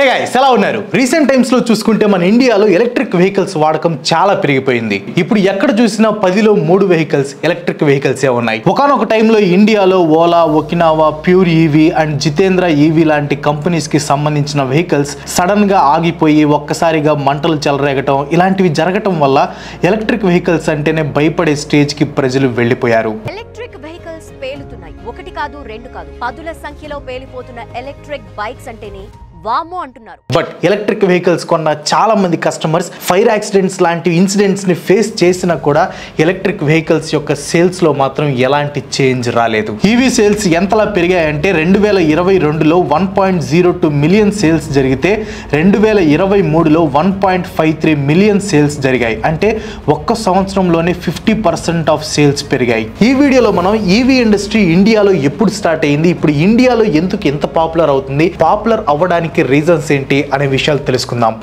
Hey guys ఎలా ఉన్నారు? Recent times లో చూసుకుంటే మన ఇండియాలో ఎలక్ట్రిక్ వెహికల్స్ వాడకం చాలా పెరిగిపోయింది. ఇప్పుడు ఎక్కడ చూసినా 10లో 3 వెహికల్స్ ఎలక్ట్రిక్ వెహికల్స్ ఉన్నాయి. ఒకనొక టైంలో ఇండియాలో Ola, Okinawa, pure EV and Jitendra EV లాంటి కంపెనీస్ కి సంబంధించిన వెహికల్స్ సడన్ గా ఆగిపోయి ఒక్కసారిగా మంటలు చెలరేగటం ఇలాంటివి జరగటం వల్ల ఎలక్ట్రిక్ వెహికల్స్ అంటేనే భయపడే స్టేజ్ కి ప్రజలు వెళ్ళిపోయారు. ఎలక్ట్రిక్ వెహికల్స్ పేలుతున్నాయి. ఒకటి కాదు, రెండు కాదు, పదుల సంఖ్యలో పేలిపోతున్న ఎలక్ట్రిక్ బైక్స్ అంటేనే వామో అంటున్నారు. బట్ ఎలక్ట్రిక్ వెహికల్స్ కొన్న చాలా మంది కస్టమర్స్ ఫైర్ యాక్సిడెంట్స్ లాంటి ఇన్సిడెంట్స్ ని ఫేస్ చేసినా కూడా ఎలక్ట్రిక్ వెహికల్స్ యొక్క సేల్స్ లో మాత్రం ఎలాంటి చేంజ్ రాలేదు. ఈవీ సేల్స్ ఎంతలా పెరిగాయంటే 2022లో 1.02 మిలియన్ సేల్స్ జరిగితే 2023లో 1.53 మిలియన్ సేల్స్ జరిగాయి. అంటే ఒక్క సంవత్సరంలోనే 50% ఆఫ్ సేల్స్ పెరిగాయి. ఈ వీడియోలో మనం ఈవీ ఇండస్ట్రీ ఇండియాలో ఎప్పుడు స్టార్ట్ అయింది, ఇప్పుడు ఇండియాలో ఎందుకు ఎంత పాపులర్ అవుతుంది, పాపులర్ అవ్వడానికి రీజన్స్ ఏంటి అనే విషయాలు తెలుసుకుందాం.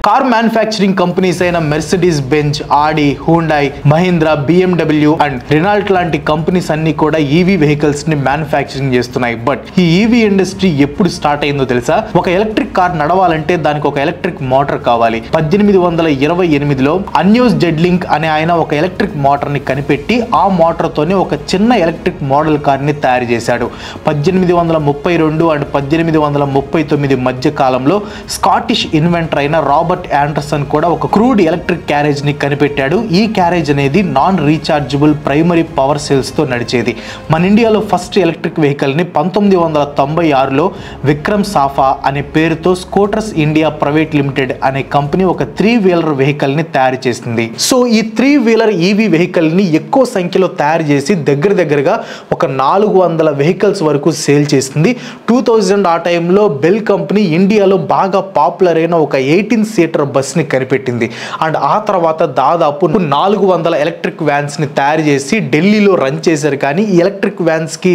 కార్ మ్యానుఫ్యాక్చరింగ్ కంపెనీస్ అయిన Mercedes Benz, Audi, Hyundai, Mahindra, BMW and Renault లాంటి కంపెనీస్ అన్ని కూడా ఈవీ వెహికల్స్ ని మ్యానుఫ్యాక్చరింగ్ చేస్తున్నాయి. బట్ ఈ ఈవీ ఇండస్ట్రీ ఎప్పుడు స్టార్ట్ అయిందో తెలుసా? ఒక ఎలక్ట్రిక్ కార్ నడవాలంటే దానికి ఒక ఎలక్ట్రిక్ మోటార్ కావాలి. 1828లో అన్యూస్ జెడ్లింక్ అనే ఆయన ఒక ఎలక్ట్రిక్ మోటార్ ని కనిపెట్టి ఆ మోటార్ తోనే ఒక చిన్న ఎలక్ట్రిక్ మోడల్ కార్ ని తయారు చేశాడు. 1832 అండ్ 1839 మధ్య కాలంలో స్కాటిష్ ఇన్వెంటర్ అయిన రాబర్ట్ ఆండర్సన్ కూడా ఒక క్రూడ్ ఎలక్ట్రిక్ క్యారేజ్ ని కనిపెట్టాడు. ఈ క్యారేజ్ అనేది non rechargeable primary power cells తో నడిచేది. మన ఇండియాలో ఫస్ట్ ఎలక్ట్రిక్ వెహికల్ ని 1996లో విక్రమ్ సాఫా అనే పేరుతో స్కూటర్స్ ఇండియా ప్రైవేట్ లిమిటెడ్ అనే కంపెనీ ఒక 3 వీలర్ వెహికల్ ని తయారు చేసింది. సో ఈ 3 వీలర్ ఈవీ వెహికల్ ని ఎక్కువ సంఖ్యలో తయారు చేసి దగ్గరగా ఒక 400 వెహికల్స్ వరకు సేల్ చేసింది. 2000 ఆ టైంలో బెల్ కంపెనీ ఇండియాలో బాగా పాపులర్ అయిన ఒక 18 సీటర్ బస్ ని కనిపెట్టింది. అండ్ ఆ తర్వాత దాదాపు 400 ఎలక్ట్రిక్ వ్యాన్స్ ని తయారు చేసి ఢిల్లీలో రన్ చేశారు. కానీ ఈ ఎలక్ట్రిక్ వ్యాన్స్ కి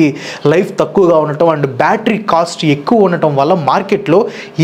లైఫ్ తక్కువగా ఉండటం అండ్ బ్యాటరీ కాస్ట్ ఎక్కువ ఉండటం వల్ల మార్కెట్ లో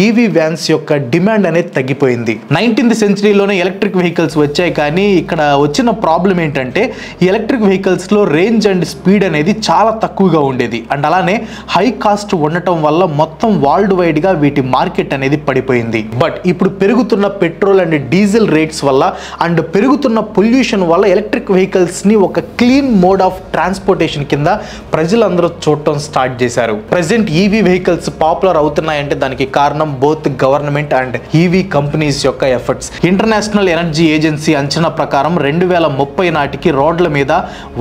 ఈవీ వ్యాన్స్ యొక్క డిమాండ్ అనేది తగ్గిపోయింది. 19th సెంచరీలోనే ఎలక్ట్రిక్ వెహికల్స్ వచ్చాయి. కానీ ఇక్కడ వచ్చిన ప్రాబ్లం ఏంటంటే ఈ ఎలక్ట్రిక్ వెహికల్స్ లో రేంజ్ అండ్ స్పీడ్ అనేది చాలా తక్కువగా ఉండేది. అండ్ అలానే హై కాస్ట్ ఉండటం వల్ల మొత్తం వరల్డ్ వైడ్ గా వీటి మార్కెట్ అనేది పడిపోయింది. బట్ ఇప్పుడు పెరుగుతున్న పెట్రోల్ అండ్ డీజిల్ రేట్స్ వల్ల అండ్ పెరుగుతున్న పొల్యూషన్ వల్ల ఎలక్ట్రిక్ వెహికల్స్ ని ఒక క్లీన్ మోడ్ ఆఫ్ ట్రాన్స్పోర్టేషన్ కింద ప్రజలందరూ చూడటం స్టార్ట్ చేశారు. ప్రెసెంట్ ఈవీ వెహికల్స్ పాపులర్ అవుతున్నాయంటే దానికి కారణం both government and EV companies యొక్క ఎఫర్ట్స్. ఇంటర్నేషనల్ ఎనర్జీ ఏజెన్సీ అంచనా ప్రకారం 2030 నాటికి రోడ్ల మీద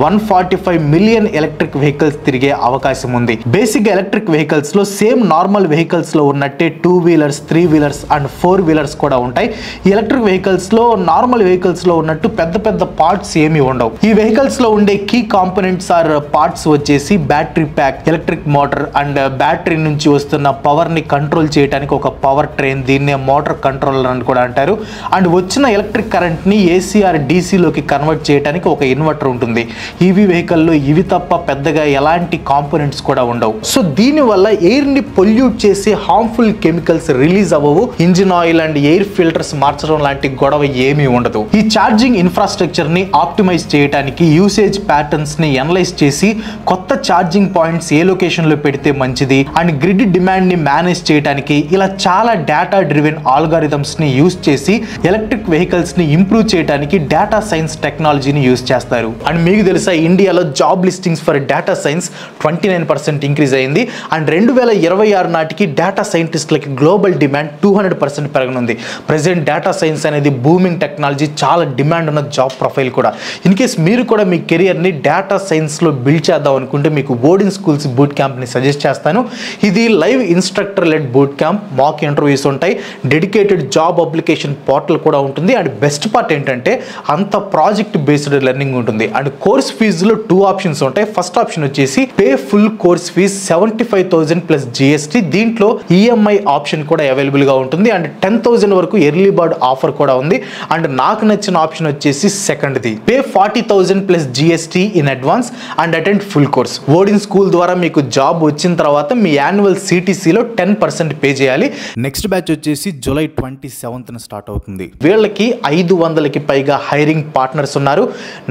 145 మిలియన్ ఎలక్ట్రిక్ వెహికల్స్ తిరిగే అవకాశం ఉంది. బేసిక్ ఎలక్ట్రిక్ వెహికల్స్ లో సేమ్ నార్మల్ వెహికల్స్ లో ఉన్నట్టే 2 వీలర్స్, 3 వీలర్స్ అండ్ 4 వీలర్స్ కూడా ఉంటాయి. ఈ ఎలక్ట్రిక్ వెహికల్స్ లో నార్మల్ వెహికల్స్ లో ఉన్నట్టు పెద్ద పార్ట్స్ ఏమీ ఉండవు. ఈ వెహికల్స్ లో ఉండే కీ కాంపోనెంట్స్ ఆర్ పార్ట్స్ వచ్చేసి battery pack, electric motor and battery నుంచి వస్తున్న పవర్ ని కంట్రోల్ చేయడానికి ఒక పవర్ ట్రైన్, దీన్నే మోటార్ కంట్రోలర్ అని కూడా అంటారు. అండ్ వచ్చిన ఎలక్ట్రిక్ కరెంట్ ని AC ఆర్ DC లోకి కన్వర్ట్ చేయడానికి ఒక ఇన్వర్టర్ ఉంటుంది. ఈవీ వెహికల్లో ఇవి తప్ప పెద్దగా ఎలాంటి కాంపోనెంట్స్ కూడా ఉండవు. సో దీని వల్ల ఎయిర్ ని పొల్యూట్ చేసే హార్మ్ఫుల్ కెమికల్స్ రిలీజ్ అవ్వవు. Engine oil and air filters మార్చడం లాంటి గొడవ ఏమీ ఉండదు. ఈ ఛార్జింగ్ ఇన్ఫ్రాస్ట్రక్చర్ ని ఆప్టిమైజ్ చేయడానికి యూసేజ్ ప్యాటర్న్స్ ని అనలైజ్ చేసి కొత్త ఛార్జింగ్ పాయింట్స్ ఏ లొకేషన్ లో పెడితే మంచిది అండ్ గ్రిడ్ డిమాండ్ ని మేనేజ్ చేయడానికి ఇలా చాలా డేటా డ్రివెన్ ఆల్గారిథమ్స్ ని యూస్ చేసి ఎలక్ట్రిక్ వెహికల్స్ ని ఇంప్రూవ్ చేయడానికి డేటా సైన్స్ టెక్నాలజీని యూస్ చేస్తారు. అండ్ మీకు తెలుసా ఇండియాలో job listings for data science 29% increase అయింది. అండ్ 2026 నాటికి డేటా సైంటిస్టులకి గ్లోబల్ డిమాండ్ 200% పెరగనుంది. ప్రెసెంట్ డేటా సైన్స్ అనేది బూమింగ్ టెక్నాలజీ, చాలా డిమాండ్ ఉన్న జాబ్ ప్రొఫైల్ కూడా. ఇన్ కేస్ మీరు కూడా మీ కెరియర్ని డేటా సైన్స్లో బిల్డ్ చేద్దాం అనుకుంటే మీకు ఓడిన్ స్కూల్స్ బూట్ క్యాంప్ని సజెస్ట్ చేస్తాను. ఇది live instructor led boot camp, mock interviews ఉంటాయి, డెడికేటెడ్ జాబ్ అప్లికేషన్ పోర్టల్ కూడా ఉంటుంది. అండ్ బెస్ట్ పార్ట్ ఏంటంటే అంత ప్రాజెక్ట్ బేస్డ్ లెర్నింగ్ ఉంటుంది. అండ్ కోర్స్ ఫీజులో 2 ఆప్షన్స్ ఉంటాయి. ఫస్ట్ ఆప్షన్ వచ్చేసి pay full course fee 75,000 plus GST. దీంట్లో EMI ఆప్షన్ కూడా అవైలబుల్ గా ఉంటుంది. అండ్ 10,000 వరకు ఎర్లీ బర్డ్ ఆఫర్ కూడా ఉంది. అండ్ నాకు నచ్చిన ఆప్షన్ వచ్చేసి సెకండ్ది, pay 40,000 plus GST in advance and attend full course. Odin school ద్వారా మీకు జాబ్ వచ్చిన తర్వాత మీ యాన్యువల్ CTCలో 10% పే చేయాలి. నెక్స్ట్ బ్యాచ్ వచ్చేసి జూలై 27న స్టార్ట్ అవుతుంది. వీళ్ళకి 500కి పైగా హైరింగ్ పార్ట్నర్స్ ఉన్నారు,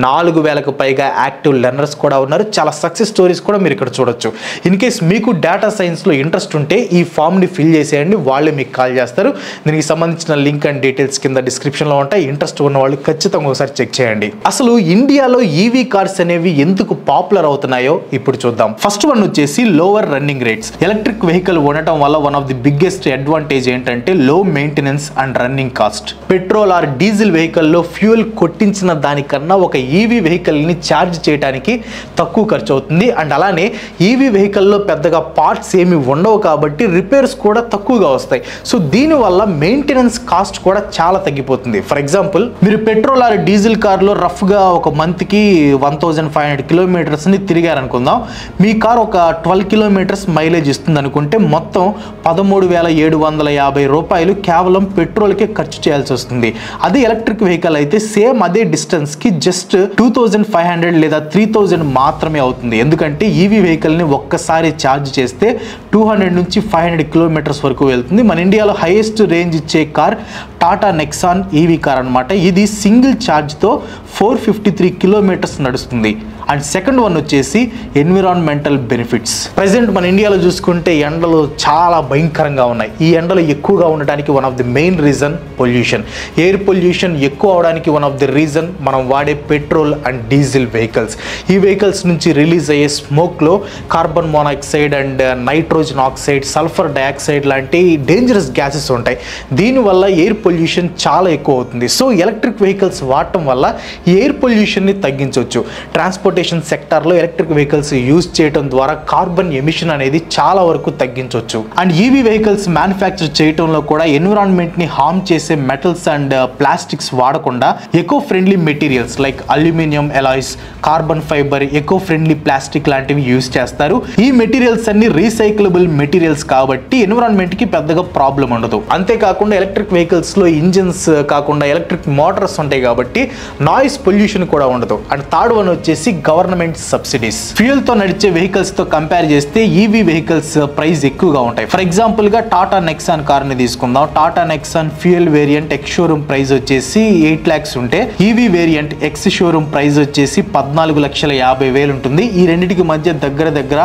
4,000కు పైగా యాక్టివ్ లెర్నర్స్ కూడా ఉన్నారు. చాలా సక్సెస్ స్టోరీస్ కూడా మీరు ఇక్కడ చూడొచ్చు. ఇన్ కేస్ మీకు డేటా సైన్స్లో ఇంట్రెస్ట్ ఉంటే ఈ ఫామ్ని ఫిల్ చేసేయండి, వాళ్ళే మీకు కాల్ చేస్తారు. దీనికి సంబంధించిన లింక్ అండ్ డీటెయిల్స్ కింద డిస్క్రిప్షన్లో ఉంటాయి. ఇంట్రెస్ట్ ఉన్న వాళ్ళు ఖచ్చితంగా ఒకసారి చెక్ చేయండి. అసలు ఇండియాలో EV కార్స్ అనేవి ఎందుకు పాపులర్ అవుతున్నాయో ఇప్పుడు చూద్దాం. ఫస్ట్ వన్ వచ్చేసి lower running rates. Electric vehicle ఉండటం వల్ల one of the biggest advantage ఏంటంటే లో maintenance and running cost. Petrol are diesel వెహికల్లో ఫ్యూయల్ కొట్టించిన దానికన్నా ఒక EV వెహికల్ని ఛార్జ్ చేయడానికి తక్కువ ఖర్చు అవుతుంది. అండ్ అలానే EV వెహికల్లో పెద్దగా పార్ట్స్ ఏమి ఉండవు కాబట్టి రిపేర్స్ కూడా తక్కువగా వస్తాయి. సో దీనివల్ల మెయింటెనెన్స్ కాస్ట్ కూడా చాలా తగ్గిపోతుంది. ఫర్ ఎగ్జాంపుల్, మీరు పెట్రోల్ ఆర్ డీజిల్ కార్లో రఫ్గా ఒక మంత్కి 1,500 కిలోమీటర్స్ని తిరిగారనుకుందాం. మీ కార్ ఒక 12 కిలోమీటర్స్ మైలేజ్ ఇస్తుంది అనుకుంటే మొత్తం 13,750 రూపాయలు కేవలం పెట్రోల్కే ఖర్చు చేయాల్సి వస్తుంది. అదే ఎలక్ట్రిక్ వెహికల్ అయితే సేమ్ అదే డిస్టెన్స్కి జస్ట్ 2,500 లేదా 3,000 మాత్రమే అవుతుంది. ఎందుకంటే EV వెహికల్ని ఒక్కసారి ఛార్జ్ చేస్తే 200 నుంచి 500 కిలోమీటర్స్ వరకు వెళ్తుంది. మన ఇండియాలో హైయెస్ట్ రేంజ్ ఇచ్చే car Tata Nexon EV car అనమాట. ఇది సింగిల్ ఛార్జ్తో 453 కిలోమీటర్స్ నడుస్తుంది. అండ్ సెకండ్ వన్ వచ్చేసి ఎన్విరాన్మెంటల్ బెనిఫిట్స్. ప్రజెంట్ మన ఇండియాలో చూసుకుంటే ఎండలు చాలా భయంకరంగా ఉన్నాయి. ఈ ఎండలు ఎక్కువగా ఉండడానికి one of the main reason pollution. Air pollution ఎక్కువ అవడానికి వన్ ఆఫ్ ది రీజన్ మనం వాడే పెట్రోల్ అండ్ డీజిల్ వెహికల్స్. ఈ వెహికల్స్ నుంచి రిలీజ్ అయ్యే స్మోక్లో carbon monoxide and nitrogen oxide, sulphur dioxide లాంటి డేంజరస్ గ్యాసెస్ ఉంటాయి. దీనివల్ల ఎయిర్ పొల్యూషన్ చాలా ఎక్కువ అవుతుంది. సో ఎలక్ట్రిక్ వెహికల్స్ వాడటం వల్ల ఈ ఎయిర్ పొల్యూషన్ని తగ్గించవచ్చు. ట్రాన్స్పోర్టేషన్ సెక్టార్లో ఎలక్ట్రిక్ వెహికల్స్ యూజ్ చేయడం ద్వారా కార్బన్ ఎమిషన్ అనేది చాలా వరకు తగ్గించవచ్చు. అండ్ EV వెహికల్స్ మ్యానుఫ్యాక్చర్ చేయడంలో కూడా ఎన్విరాన్మెంట్ని హార్మ్ చేసే మెటల్స్ అండ్ ప్లాస్టిక్స్ వాడకుండా eco friendly materials like aluminium alloys, carbon fibre, eco friendly plastic లాంటివి యూజ్ చేస్తారు. ఈ మెటీరియల్స్ అన్ని రీసైక్లబుల్ మెటీరియల్స్ కాబట్టి ఎన్విరాన్మెంట్కి పెద్దగా ప్రాబ్లం ఉండదు. అంతేకాకుండా ఎలక్ట్రిక్ వెహికల్స్లో ఇంజిన్స్ కాకుండా ఎలక్ట్రిక్ మోటార్స్ ఉంటాయి కాబట్టి నాయిస్ పొల్యూషన్ కూడా ఉండదు. అండ్ థర్డ్ వన్ వచ్చేసి గవర్నమెంట్ సబ్సిడీస్. ఫ్యూయల్ తో నడిచే వెహికల్స్ తో కంపేర్ చేస్తే EV వెహికల్స్ ప్రైస్ ఎక్కువగా ఉంటాయి. ఫర్ ఎగ్జాంపుల్ గా టాటా నెక్సాన్ కార్ ని తీసుకుందాం. Tata Nexon fuel variant ex showroom price వచ్చేసి 8 lakhs ఉంటే EV variant ex showroom price వచ్చేసి 14,50,000 ఉంటుంది. ఈ రెండింటికి మధ్య దగ్గర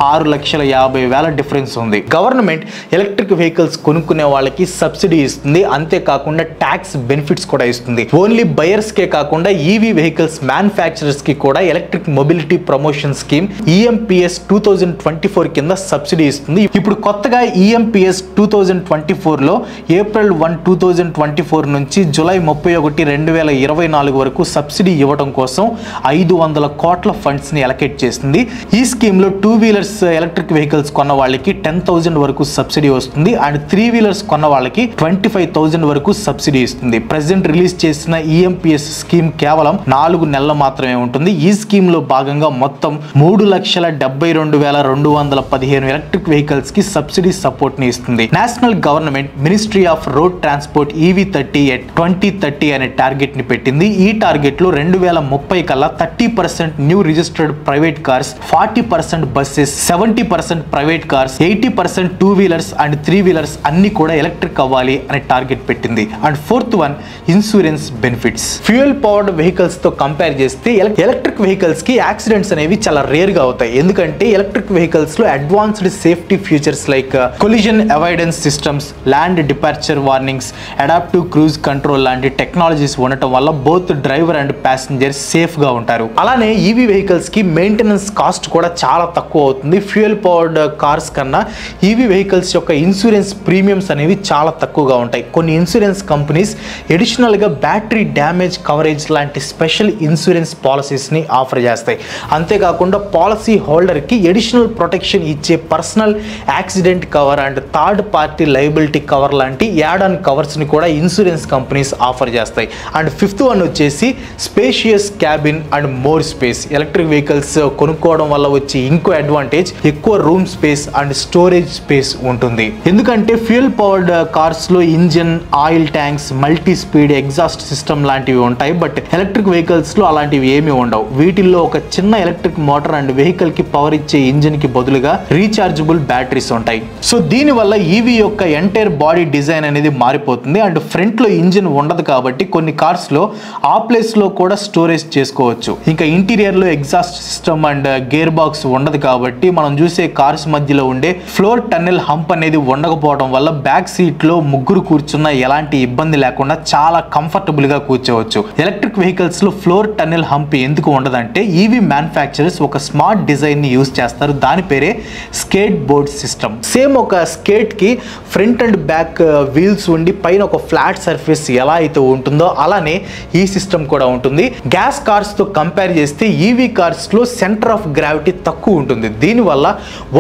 6,50,000 డిఫరెన్స్ ఉంది. గవర్నమెంట్ ఎలక్ట్రిక్ వెహికల్స్ కొనుక్కునే వాళ్ళకి సబ్సిడీ ఇస్తుంది, అంతేకాకుండా ట్యాక్స్ బెనిఫిట్స్ కూడా ఇస్తుంది. ఓన్లీ బయర్స్ కే కాకుండా EV వెహికల్స్ మ్యానుఫ్యాక్చరర్స్ కి కూడా electric mobility promotion scheme EMPS 2024 కింద సబ్సిడీ ఇస్తుంది. ఇప్పుడు కొత్తగా EMPS 2024లో ఏప్రిల్ 1, 2024 నుంచి జూలై 31, 2024 వరకు సబ్సిడీ ఇవ్వడం కోసం 500 కోట్ల ఫండ్స్ ని అలొకేట్ చేసింది. ఈ స్కీమ్ లో 2 వీలర్స్ ఎలక్ట్రిక్ వెహికల్స్ కొన్న వాళ్ళకి 10,000 వరకు సబ్సిడీ వస్తుంది. అండ్ 3 వీలర్స్ కొన్న వాళ్ళకి 25,000 వరకు సబ్సిడీ ఇస్తుంది. ప్రెజెంట్ రిలీజ్ చేసిన EMPS స్కీమ్ కేవలం 4 నెలలు మాత్రమే ఉంటుంది. ఈ స్కీమ్ లో భాగంగా మొత్తం 3,72,215 ఎలక్ట్రిక్ వెహికల్స్ కి సబ్సిడీ సపోర్ట్ ని ఇస్తుంది. National government ministry of road transport EV30 at 2030 అనే టార్గెట్ ని పెట్టింది. ఈ టార్గెట్ లో 2030 కల్లా 30% new registered private cars, 40% buses, 70% private cars, 80% 2 wheelers and 3 wheelers అన్ని కూడా ఎలక్ట్రిక్ అవ్వాలి అనే టార్గెట్ పెట్టింది. And fourth one insurance benefits. Fuel powered vehicles తో కంపేర్ చేస్తే ఎలక్ట్రిక్ వెహికల్స్ కి యాక్సిడెంట్స్ అనేవి చాలా రేర్ గా అవుతాయి. ఎందుకంటే ఎలక్ట్రిక్ వెహికల్స్ లో advanced safety features like collision avoidance systems, land departure warnings, adaptive cruise control లాంటి టెక్నాలజీస్ ఉండటం వల్ల both driver and passengers safe గా ఉంటారు. అలానే EV వెహికల్స్ కి మెయింటెనెన్స్ కాస్ట్ కూడా చాలా తక్కువ అవుతుంది. ఫ్యూయల్ పవర్డ్ కార్స్ కన్నా EV వెహికల్స్ యొక్క ఇన్సూరెన్స్ ప్రీమియమ్స్ అనేవి చాలా తక్కువగా ఉంటాయి. కొన్ని ఇన్సూరెన్స్ కంపెనీస్ అడిషనల్ గా బ్యాటరీ డ్యామేజ్ కవరేజ్ లాంటి స్పెషల్ ఇన్సూరెన్స్ పాలసీస్ ని ఆఫర్ ఆఫర్ చేస్తాయి. అంతేకాకుండా పాలసీ హోల్డర్కి ఎడిషనల్ ప్రొటెక్షన్ ఇచ్చే personal accident cover and third party liability cover లాంటి యాడ్ ఆన్ కవర్స్ని కూడా ఇన్సూరెన్స్ కంపెనీస్ ఆఫర్ చేస్తాయి. అండ్ ఫిఫ్త్ వన్ వచ్చేసి spacious cabin and more space. Electric vehicles కొనుక్కోవడం వల్ల వచ్చే ఇంకో అడ్వాంటేజ్ ఎక్కువ room space and storage space ఉంటుంది. ఎందుకంటే ఫ్యూయల్ పవర్డ్ కార్స్ లో engine, oil tanks, multi speed exhaust system లాంటివి ఉంటాయి. బట్ ఎలక్ట్రిక్ వెహికల్స్ లో అలాంటివి ఏమీ ఉండవు. వీటిల్లో ఒక చిన్న ఎలక్ట్రిక్ మోటార్ అండ్ వెహికల్ కి పవర్ ఇచ్చే ఇంజిన్ కి బదులుగా రీఛార్జబుల్ బ్యాటరీస్ ఉంటాయి. సో దీని వల్ల ఈవీ యొక్క ఎంటైర్ బాడీ డిజైన్ అనేది మారిపోతుంది. అండ్ ఫ్రంట్ లో ఇంజిన్ ఉండదు కాబట్టి కొన్ని కార్స్ లో ఆ ప్లేస్ లో కూడా స్టోరేజ్ చేసుకోవచ్చు. ఇంకా ఇంటీరియర్ లో exhaust system and gear box ఉండదు కాబట్టి మనం చూసే కార్స్ మధ్యలో ఉండే ఫ్లోర్ టన్నెల్ హంప్ అనేది ఉండకపోవడం వల్ల బ్యాక్ సీట్ లో ముగ్గురు కూర్చున్న ఎలాంటి ఇబ్బంది లేకుండా చాలా కంఫర్టబుల్ గా కూర్చోవచ్చు. ఎలక్ట్రిక్ వెహికల్స్ లో ఫ్లోర్ టన్నెల్ హంప్ ఎందుకు ఉండదంటే ఈవీ మ్యానుఫ్యాక్చరర్స్ ఒక స్మార్ట్ డిజైన్ ని యూజ్ చేస్తారు. దాని పేరే స్కేట్ బోర్డ్ సిస్టమ్. సేమ్ ఒక స్కేట్ కి ఫ్రంట్ అండ్ బ్యాక్ వీల్స్ ఉండి పైన ఒక ఫ్లాట్ సర్ఫేస్ ఎలా అయితే ఉంటుందో అలానే ఈ సిస్టమ్ కూడా ఉంటుంది. గ్యాస్ కార్స్ తో కంపేర్ చేస్తే ఈవీ కార్స్ లో సెంటర్ ఆఫ్ గ్రావిటీ తక్కువ ఉంటుంది. దీనివల్ల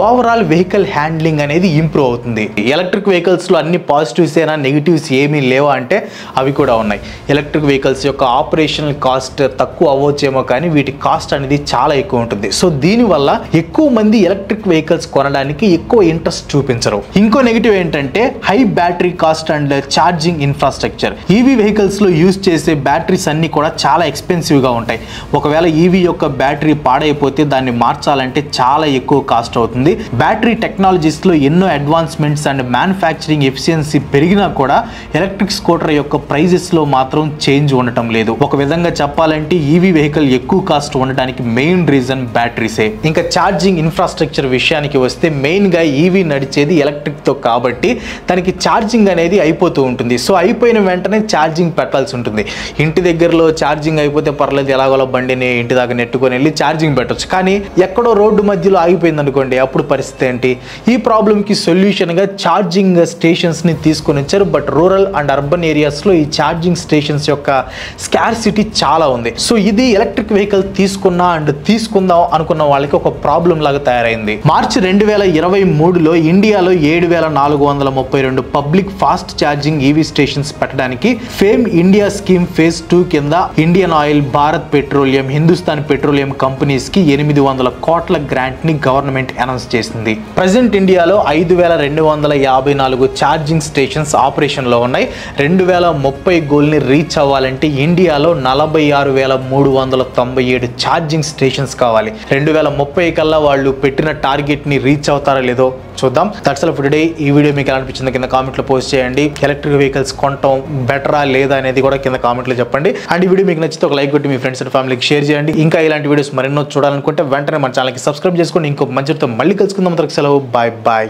ఓవరాల్ వెహికల్ హ్యాండ్లింగ్ అనేది ఇంప్రూవ్ అవుతుంది. ఎలక్ట్రిక్ వెహికల్స్ లో అన్ని పాజిటివ్స్ అయినా నెగిటివ్స్ ఏమీ లేవా అంటే అవి కూడా ఉన్నాయి. ఎలక్ట్రిక్ వెహికల్స్ యొక్క ఆపరేషనల్ కాస్ట్ తక్కువ అవ్వచ్చేమో కానీ వీటి కాస్ట్ అనేది చాలా ఎక్కువ ఉంటుంది. సో దీనివల్ల ఎక్కువ మంది ఎలక్ట్రిక్ వెహికల్స్ కొనడానికి ఎక్కువ ఇంట్రెస్ట్ చూపించరు. ఇంకో నెగిటివ్ ఏంటంటే high battery cost and charging infrastructure. EV vehicles లో యూజ్ చేసే బ్యాటరీస్ అన్ని కూడా చాలా ఎక్స్పెన్సివ్ గా ఉంటాయి. ఒకవేళ ఈవీ యొక్క బ్యాటరీ పాడైపోతే దాన్ని మార్చాలంటే చాలా ఎక్కువ కాస్ట్ అవుతుంది. బ్యాటరీ టెక్నాలజీస్ లో ఎన్నో అడ్వాన్స్మెంట్స్ అండ్ మ్యానుఫ్యాక్చరింగ్ ఎఫిషియన్సీ పెరిగినా కూడా ఎలక్ట్రిక్ స్కూటర్ యొక్క ప్రైజెస్ లో మాత్రం చేంజ్ ఉండటం లేదు. ఒక విధంగా చెప్పాలంటే ఈవీ వెహికల్ ఎక్కువ కాస్ట్ ఉండడానికి మెయిన్ రీజన్ బ్యాటరీసే. ఇంకా ఛార్జింగ్ ఇన్ఫ్రాస్ట్రక్చర్ విషయానికి వస్తే మెయిన్ గా ఈవీ నడిచేది ఎలక్ట్రిక్ తో కాబట్టి దానికి ఛార్జింగ్ అనేది అయిపోతూ ఉంటుంది. సో అయిపోయిన వెంటనే ఛార్జింగ్ పెట్టాల్సి ఉంటుంది. ఇంటి దగ్గరలో ఛార్జింగ్ అయిపోతే పర్లేదు, ఎలాగోలా బండిని ఇంటి దాకా నెట్టుకొని వెళ్ళి ఛార్జింగ్ పెట్టొచ్చు. కానీ ఎక్కడో రోడ్డు మధ్యలో ఆగిపోయింది అనుకోండి, అప్పుడు పరిస్థితి ఏంటి? ఈ ప్రాబ్లంకి సొల్యూషన్ గా ఛార్జింగ్ స్టేషన్స్ ని తీసుకొని వచ్చారు. But rural and urban areas లో ఈ ఛార్జింగ్ స్టేషన్స్ యొక్క స్కార్సిటీ చాలా ఉంది. సో ఇది ఎలక్ట్రిక్ వెహికల్ తీసుకుందాం అనుకున్న వాళ్ళకి ఒక ప్రాబ్లం లాగా తయారైంది. మార్చి 2023లో ఇండియాలో 7432 public fast charging EV stations పెట్టడానికి ఫేమ్ ఇండియా స్కీమ్ ఫేజ్ 2 కింద Indian oil, Bharat petroleum, Hindustan petroleum companies కి 800 కోట్ల గ్రాంట్ ని గవర్నమెంట్ అనౌన్స్ చేసింది. ప్రెసెంట్ ఇండియాలో 5254 ఛార్జింగ్ స్టేషన్స్ ఆపరేషన్ లో ఉన్నాయి. 2030 గోల్ ని రీచ్ అవ్వాలంటే ఇండియాలో 46397 ఛార్జింగ్ స్టేషన్స్ కావాలి. 2030 కల్లా వాళ్ళు పెట్టిన టార్గెట్ ని రీచ్ అవుతారో లేదో చూద్దాం. That's all for today. ఈ వీడియో మీకు ఎలా అనిపించిందో కింద కామెంట్ లో పోస్ట్ చేయండి. ఎలక్ట్రిక్ వెహికల్స్ కొనటం బెటరా లేదా అనేది కూడా కింద కామెంట్ లో చెప్పండి. అండ్ ఈ వీడియో మీకు నచ్చితే ఒక లైక్ కొట్టి మీ ఫ్రెండ్స్ అండ్ ఫ్యామిలీకి షేర్ చేయండి. ఇంకా ఇలాంటి వీడియోస్ మరెన్నో చూడాలనుకుంటే వెంటనే మన ఛానల్కి సబ్స్క్రైబ్ చేసుకోండి. ఇంకొక మంచితో మళ్ళీ కలుసుకుందాం. సెలవు. Bye bye.